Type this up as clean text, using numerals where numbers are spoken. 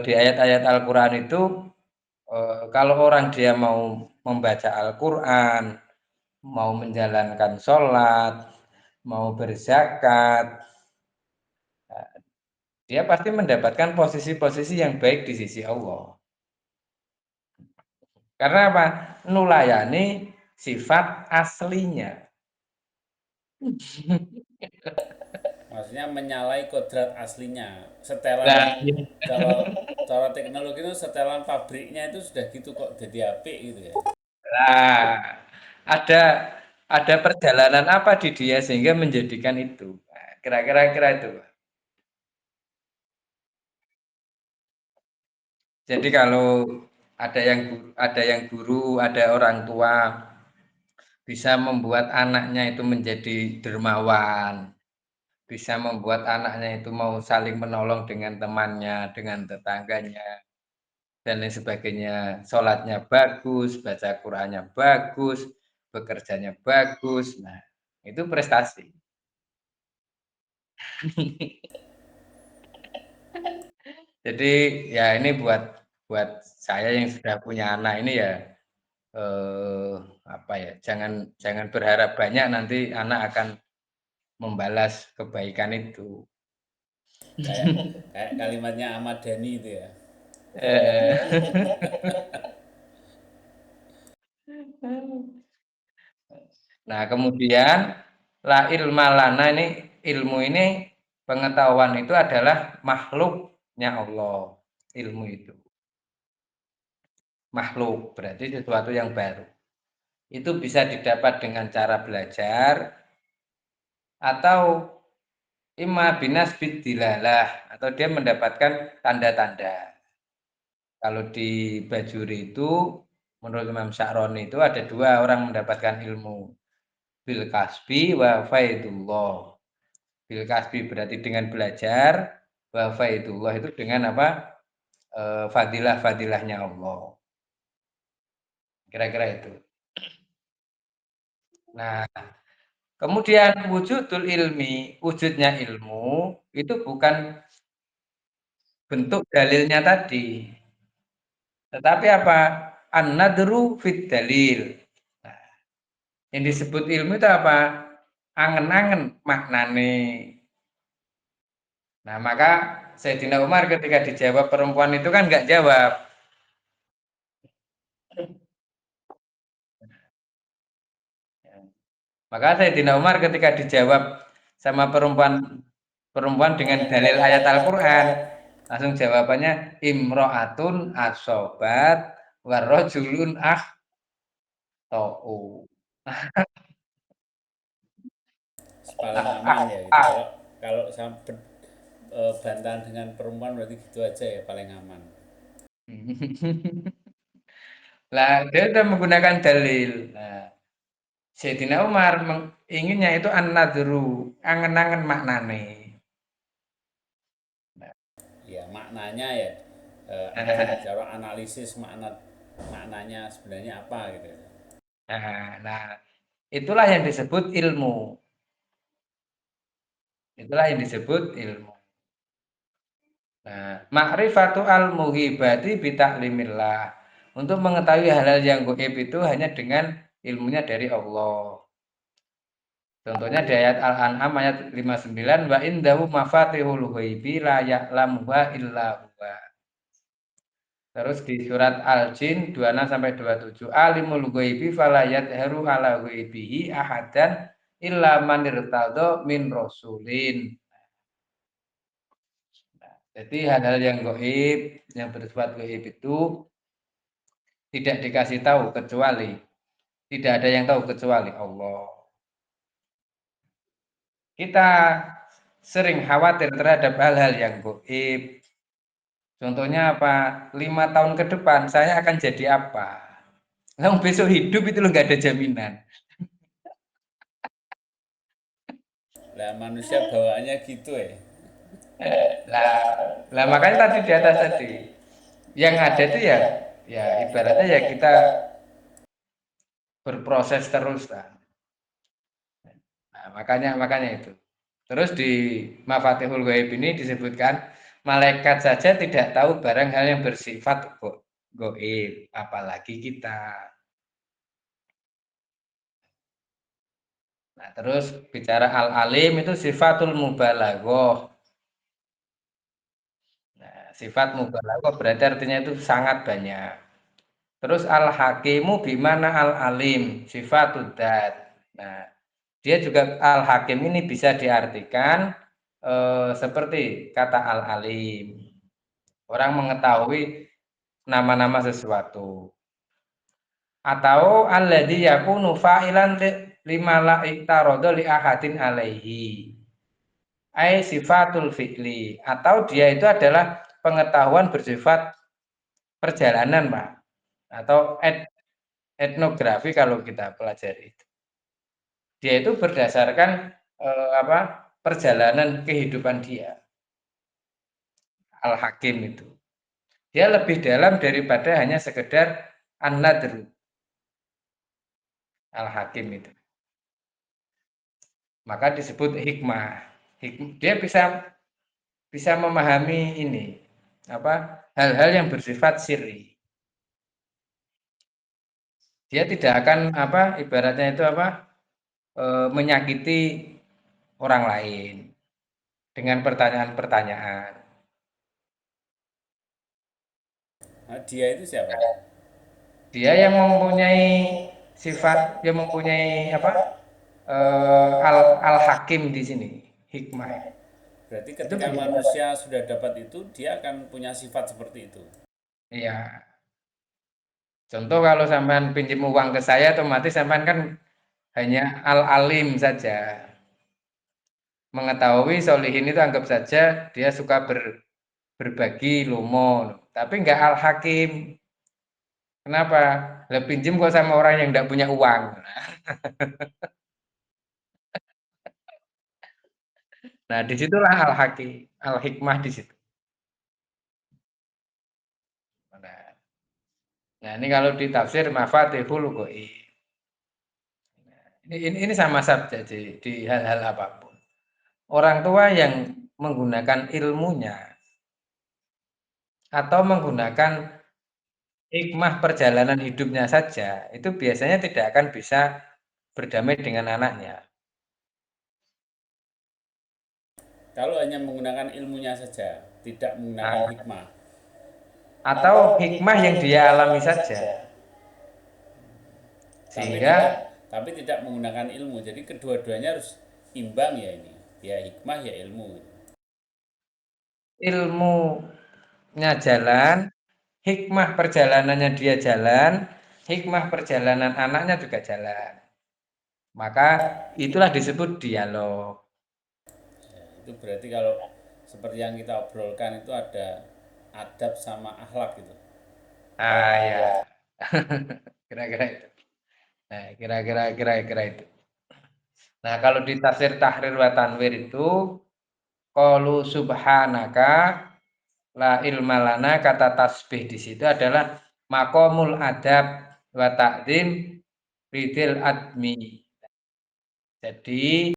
di ayat-ayat Al-Quran itu kalau orang dia mau membaca Al-Quran, mau menjalankan sholat, mau berzakat, dia pasti mendapatkan posisi-posisi yang baik di sisi Allah. Karena apa? Nulayani sifat aslinya. Maksudnya menyalahi kodrat aslinya. Setelan Nah, cara cara teknologi itu setelan pabriknya itu sudah gitu kok jadi apik gitu ya. nah, ada ada perjalanan apa di dia sehingga menjadikan itu. Nah, kira-kira itu. Jadi kalau ada yang guru, ada orang tua bisa membuat anaknya itu menjadi dermawan, bisa membuat anaknya itu mau saling menolong dengan temannya, dengan tetangganya, dan lain sebagainya. Sholatnya bagus, baca Qurannya bagus, bekerjanya bagus. Nah, itu prestasi. Jadi ya ini buat buat saya yang sudah punya anak ini ya eh, apa ya jangan jangan berharap banyak nanti anak akan membalas kebaikan itu. Kayak kayak kalimatnya Ahmad Dhani itu ya. Eh, Nah, kemudian la ilma lana ini ilmu ini pengetahuan itu adalah makhluknya Allah. Ilmu itu makhluk berarti sesuatu yang baru. Itu bisa didapat dengan cara belajar atau imma binas bidilalah atau dia mendapatkan tanda-tanda. Kalau di Bajuri itu menurut Imam Sya'roni itu ada dua orang mendapatkan ilmu bil kasbi wa faidullah. Bil kasbi berarti dengan belajar, wa faidullah itu dengan apa? Fadilah-fadilahnya Allah. Kira-kira itu. Nah, kemudian wujudul ilmi, wujudnya ilmu itu bukan bentuk dalilnya tadi, tetapi apa? An-nadru fit dalil. Nah, yang disebut ilmu itu apa? Angen-angen maknane. Nah, maka Sayyidina Umar ketika dijawab perempuan itu kan nggak jawab. Maka Sayyidina Umar ketika dijawab sama perempuan perempuan dengan dalil ayat Al-Qur'an, langsung jawabannya imro'atun asobat warrojulun to'u. Paling aman ya gitu. Kalau kalau sampai bantahan dengan perempuan berarti gitu aja ya paling aman. Lah dia sudah menggunakan dalil. Nah, Sayyidina Umar inginnya itu an-nadru, angen-angen maknane. Ya maknanya ya Nah, cara analisis maknanya sebenarnya apa gitu. nah, itulah yang disebut ilmu. Itulah yang disebut ilmu. Nah, ma'rifatu al-muhibati bitaklimillah. Untuk mengetahui hal-hal yang gaib itu hanya dengan ilmunya dari Allah. Contohnya di ayat Al-An'am ayat 59 wa indahu mafatihul ghaibi la ya'lamuha illa huwa. Terus di surat Al-Jin 26 sampai 27 alimul ghaibi fala yadharu ala ghaibihi ahadan illa man irtadha min rasulin. Jadi hal-hal yang gaib, yang bersifat gaib itu tidak dikasih tahu kecuali tidak ada yang tahu kecuali Allah. Kita sering khawatir terhadap hal-hal yang gaib. Contohnya apa? 5 tahun ke depan saya akan jadi apa? Yang besok hidup itu loh nggak ada jaminan. Lah manusia bawaannya gitu ya. Lah, lah makanya tadi di atas tadi yang ada itu ya, ya ibaratnya ya kita berproses terus lah. Nah, makanya itu. Terus di Mafatihul Ghaib ini disebutkan Malaikat saja tidak tahu barang hal yang bersifat goib, apalagi kita. Nah, terus bicara al-alim itu sifatul mubalaghah. Nah, sifat mubalaghah berarti artinya itu sangat banyak. Terus al-hakimu bimana al-alim, sifatud dzat. Nah, dia juga al-hakim ini bisa diartikan seperti kata al-alim. Orang mengetahui nama-nama sesuatu. Atau alladzi yakunu fa'ilan lima la iktarodo li ahadin alaihi. Ai sifatul fi'li. Atau dia itu adalah pengetahuan bersifat perjalanan, Pak. Atau etnografi kalau kita pelajari. Dia itu berdasarkan perjalanan kehidupan dia. Al-Hakim itu. Dia lebih dalam daripada hanya sekedar an-nadru. Al-Hakim itu. Maka disebut hikmah. Dia bisa memahami ini hal-hal yang bersifat sirri. Dia tidak akan ibaratnya itu menyakiti orang lain dengan pertanyaan-pertanyaan. Nah, dia itu siapa? Dia yang mempunyai sifat, yang mempunyai al-hakim di sini, hikmah. Berarti Itu ketika manusia sudah dapat itu, dia akan punya sifat seperti itu. iya. Contoh kalau sampean pinjam uang ke saya, otomatis sampean kan hanya al-alim saja. Mengetahui solihin itu anggap saja dia suka berbagi lomo, tapi enggak al-hakim. Kenapa? Lah pinjam kok sama orang yang enggak punya uang. Nah, disitulah al-hakim, al-hikmah di situ. Nah, ini kalau ditafsir mafatihul ghaib. Ini sama saja di hal-hal apapun. Orang tua yang menggunakan ilmunya atau menggunakan hikmah perjalanan hidupnya saja, itu biasanya tidak akan bisa berdamai dengan anaknya. Kalau hanya menggunakan ilmunya saja, tidak menggunakan Nah, hikmah, atau hikmah yang dia alami saja. tapi Sehingga tidak tapi tidak menggunakan ilmu. Jadi kedua-duanya harus imbang ya ini. Ya hikmah ya ilmu. ilmunya jalan, hikmah perjalanannya dia jalan, hikmah perjalanan anaknya juga jalan. Maka itulah disebut dialog. Itu berarti kalau seperti yang kita obrolkan itu ada adab sama akhlak gitu. Ah ya, kira-kira itu. Nah, kira-kira itu. Nah, kalau di tafsir tahrir wa tanwir itu qalu subhanaka la ilma lana, kata tasbih di situ adalah maqamul adab wa ta'zim ridil admi. Jadi